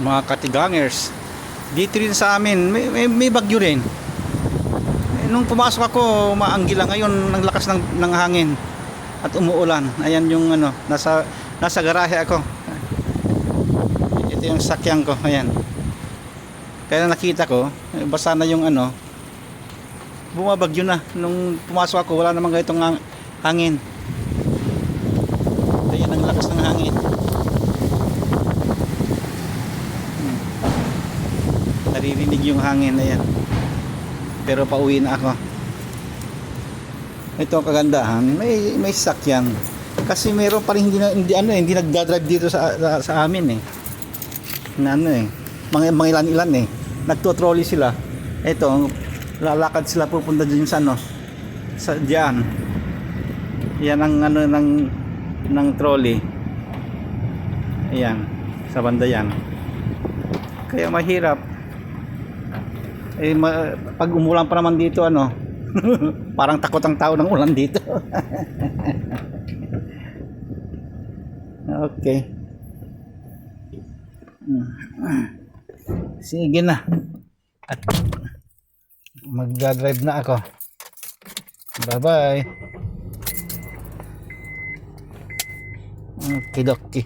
mga katigangers. Dito rin sa amin may bagyo rin. Nung pumasok ako, umaanggil lang. Ngayon ang lakas ng hangin at umuulan. Ayan yung ano, nasa garahe ako. Ito yung sakyan ko, ayan. Kaya nakita ko, basa na yung ano, bumabagyo na. Nung pumasok ako, wala namang ganitong hangin. Ayan ang lakas ng hangin. Naririnig yung hangin, ayan. Pero pauwi na ako. Ito ang kagandahan, may sakyan. Kasi meron pa rin hindi nagdadrive dito sa amin eh. Na ano eh, mga ilan eh. Nagto-trolley sila. Ito, lalakad sila pupunta diyan sa ano, sa diyan. Yan ang ano ng trolley. Ayan, sa banda yan. Kaya mahirap. Pag umulan pa naman dito ano, parang takot ang tao ng ulan dito. Okay. Sige na. At magdadrive na ako. Bye bye. Okay, okay.